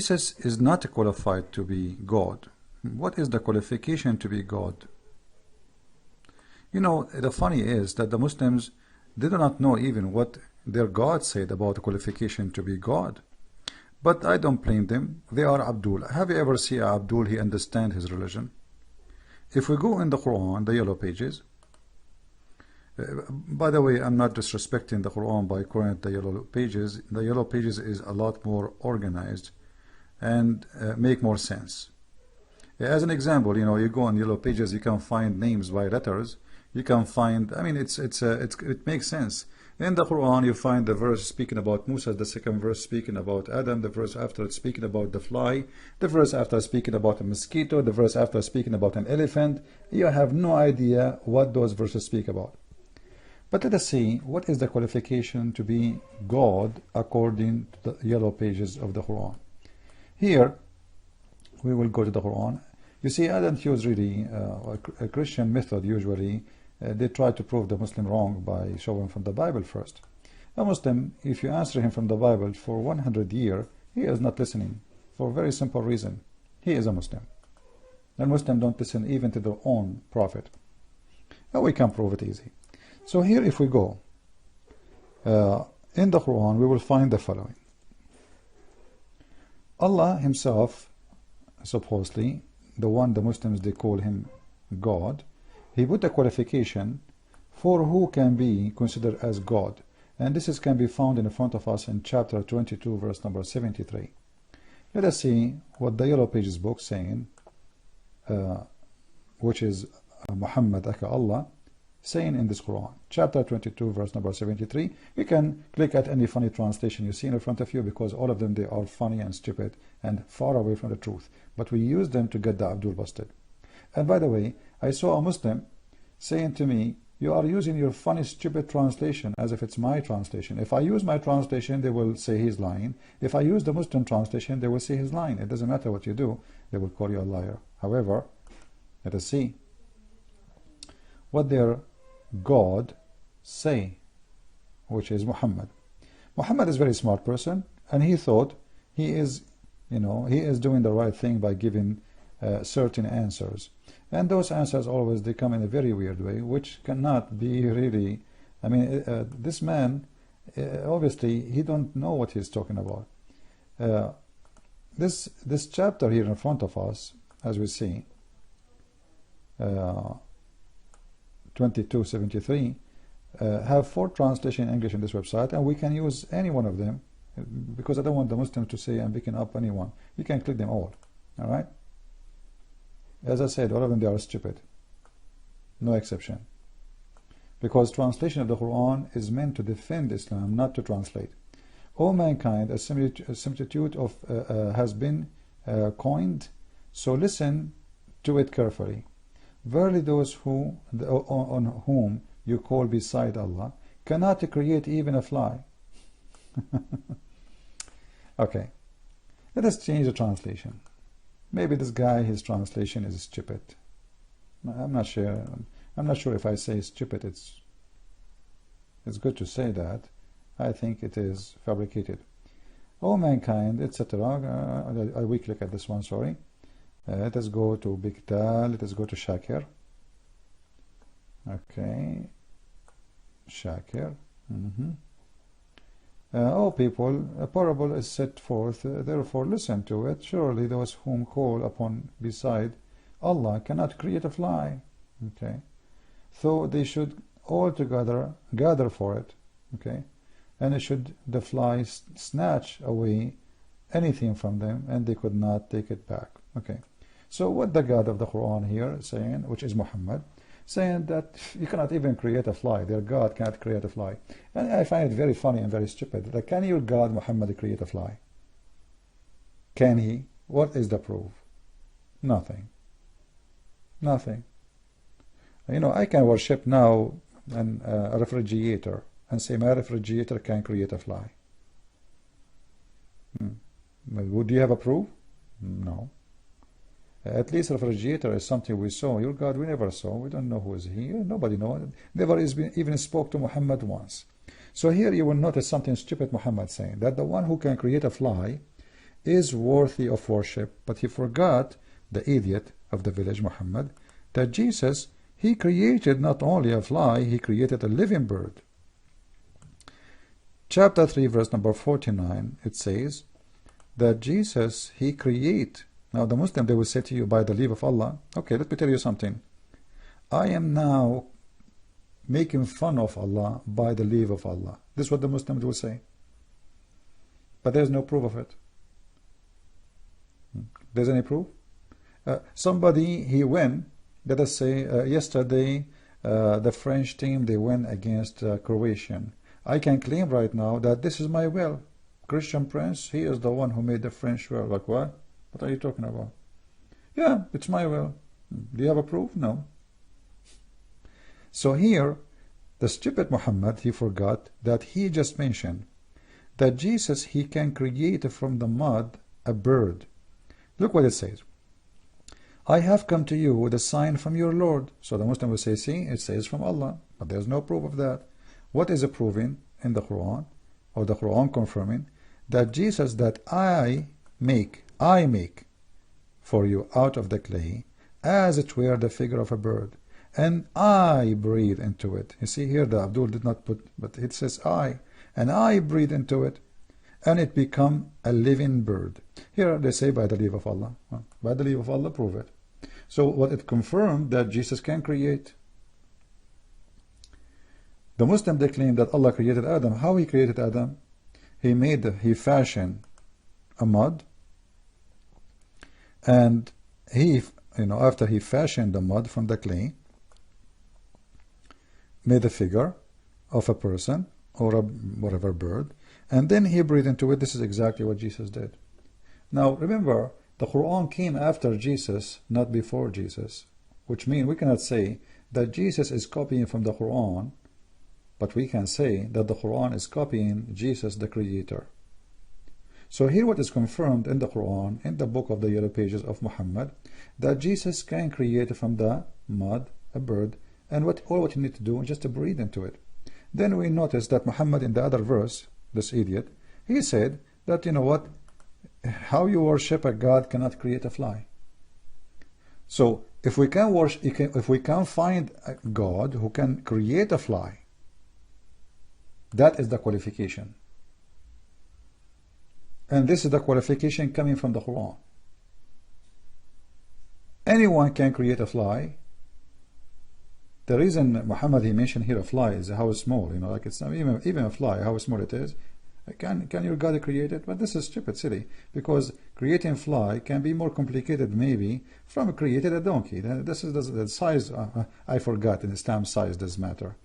Jesus is not qualified to be God. What is the qualification to be God? You know, the funny is that the Muslims, they do not know even what their God said about the qualification to be God. But I don't blame them. They are abdul. Have you ever seen an abdul? He understands his religion. If we go in the Quran, the yellow pages, by the way, I'm not disrespecting the Quran by calling it the yellow pages. The yellow pages is a lot more organized and make more sense. As an example, you know, you go on yellow pages, you can find names by letters. You can find, I mean, it makes sense. In the Quran, you find the verse speaking about Musa, the second verse speaking about Adam, the verse after speaking about the fly, the verse after speaking about a mosquito, the verse after speaking about an elephant. You have no idea what those verses speak about. But let us see, what is the qualification to be God according to the yellow pages of the Quran? Here, we will go to the Quran. You see, I don't use really a Christian method usually. They try to prove the Muslim wrong by showing from the Bible first. A Muslim, if you answer him from the Bible for 100 years, he is not listening for a very simple reason. He is a Muslim. And Muslims don't listen even to their own prophet. And we can prove it easy. So here if we go, in the Quran we will find the following. Allah himself, supposedly, the one the Muslims they call him God, he put a qualification for who can be considered as God, and this can be found in front of us in chapter 22 verse number 73. Let us see what the yellow pages book saying, which is Muhammad aka Allah, saying in this Quran, chapter 22 verse number 73. You can click at any funny translation you see in front of you, because all of them they are funny and stupid and far away from the truth, but we use them to get the Abdul busted. And by the way, I saw a Muslim saying to me, you are using your funny stupid translation as if it's my translation. If I use my translation, they will say he's lying. If I use the Muslim translation, they will say he's lying. It doesn't matter what you do, they will call you a liar. However, let us see what their God say, which is Muhammad. Muhammad is a very smart person, and he thought he is, you know, he is doing the right thing by giving certain answers, and those answers always they come in a very weird way, which cannot be really, I mean, this man obviously he don't know what he's talking about. This chapter here in front of us, as we see, 2273, have 4 translations in English in this website, and we can use any one of them, because I don't want the Muslims to say I'm picking up anyone. You can click them all right? As I said, all of them they are stupid, no exception, because translation of the Quran is meant to defend Islam, not to translate. O mankind, a similitude of has been coined, so listen to it carefully. Verily those who on whom you call beside Allah cannot create even a fly. Okay, let us change the translation. Maybe this guy, his translation is stupid. I'm not sure. I'm not sure if I say stupid, it's good to say that. I think it is fabricated. O mankind, etc. We click at this one, sorry. Let us go to Biktal, let us go to Shakir. Okay, Shakir. O people, a parable is set forth, therefore listen to it. Surely those whom call upon beside Allah cannot create a fly. Okay, so they should all together gather for it. Okay, and should the fly snatch away anything from them, and they could not take it back. Okay, so what the God of the Quran here is saying, which is Muhammad, saying that you cannot even create a fly. Their God cannot create a fly. And I find it very funny and very stupid. Like, can your God Muhammad create a fly? Can he? What is the proof? Nothing. Nothing. You know, I can worship now a refrigerator and say my refrigerator can create a fly. Would you have a proof? No. At least refrigerator is something we saw. Your God we never saw. We don't know who is he. Nobody knows. Never even spoke to Muhammad once. So here you will notice something stupid Muhammad saying, that the one who can create a fly is worthy of worship. But he forgot, the idiot of the village, Muhammad, that Jesus, he created not only a fly, he created a living bird. Chapter 3, verse number 49, it says that Jesus, he create. Now the Muslim, they will say to you, by the leave of Allah. Okay, let me tell you something. I am now making fun of Allah by the leave of Allah. This is what the Muslims will say. But there's no proof of it. There's any proof? Somebody, he went, let us say, yesterday, the French team, they went against Croatian. I can claim right now that this is my will. Christian Prince, he is the one who made the French will. Like what? What are you talking about? Yeah, it's my will. Do you have a proof? No. So here, the stupid Muhammad, he forgot that he just mentioned that Jesus, he can create from the mud a bird. Look what it says. I have come to you with a sign from your Lord. So the Muslim will say, see, it says from Allah. But there's no proof of that. What is it proving in the Quran? Or the Quran confirming that Jesus that I make for you out of the clay, as it were the figure of a bird, and I breathe into it. You see here, the Abdul did not put, but it says I, and I breathe into it, and it become a living bird. Here they say by the leave of Allah. Well, by the leave of Allah, prove it. So what it confirmed that Jesus can create. The Muslim, they claim that Allah created Adam. How he created Adam? He fashioned a mud, and after he fashioned the mud from the clay, made a figure of a person or a whatever bird, and then he breathed into it. This is exactly what Jesus did. Now remember, the Quran came after Jesus, not before Jesus, which means we cannot say that Jesus is copying from the Quran, but we can say that the Quran is copying Jesus, the Creator. So here what is confirmed in the Quran, in the book of the yellow pages of Muhammad, that Jesus can create from the mud a bird, and all what you need to do is just to breathe into it. Then we notice that Muhammad in the other verse, this idiot, he said that, you know what, how you worship a God cannot create a fly. So if we can worship, if we can find a God who can create a fly, that is the qualification. And this is the qualification coming from the Quran. Anyone can create a fly. The reason Muhammad, he mentioned here a fly is how small, like it's not even a fly, how small it is. Can your God create it? But this is stupid, silly, because creating fly can be more complicated maybe from creating a donkey. This is the size, I forgot, in Islam size does matter.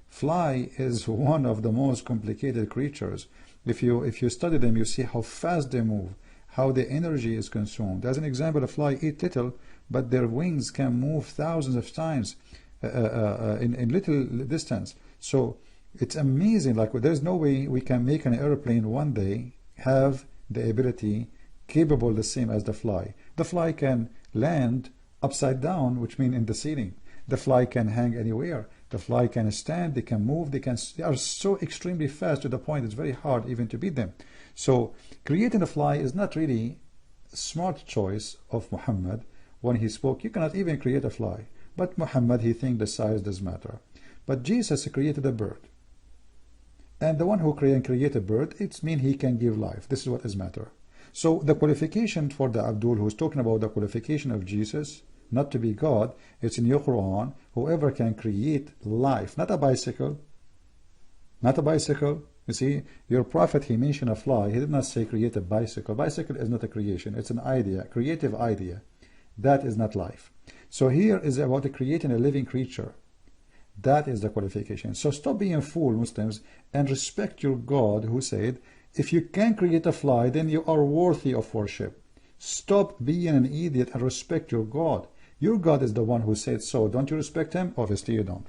Fly is one of the most complicated creatures. If you study them, you see how fast they move, how the energy is consumed. As an example, a fly eat little, but their wings can move thousands of times in little distance. So it's amazing. Like, there's no way we can make an airplane one day have the ability capable the same as the fly. The fly can land upside down, which means in the ceiling. The fly can hang anywhere. The fly can stand, they can move, they are so extremely fast to the point it's very hard even to beat them. So creating a fly is not really a smart choice of Muhammad when he spoke. You cannot even create a fly. But Muhammad, he thinks the size does matter. But Jesus created a bird. And the one who can create a bird, it means he can give life. This is what is matter. So the qualification for the Abdul, who's talking about the qualification of Jesus, not to be God, it's in your Quran. Whoever can create life, not a bicycle, not a bicycle. You see, your prophet, he mentioned a fly. He did not say create a bicycle. Bicycle is not a creation. It's an idea, creative idea. That is not life. So here is about creating a living creature. That is the qualification. So stop being fool, Muslims, and respect your God who said, if you can create a fly, then you are worthy of worship. Stop being an idiot and respect your God. Your God is the one who said so. Don't you respect him? Obviously you don't.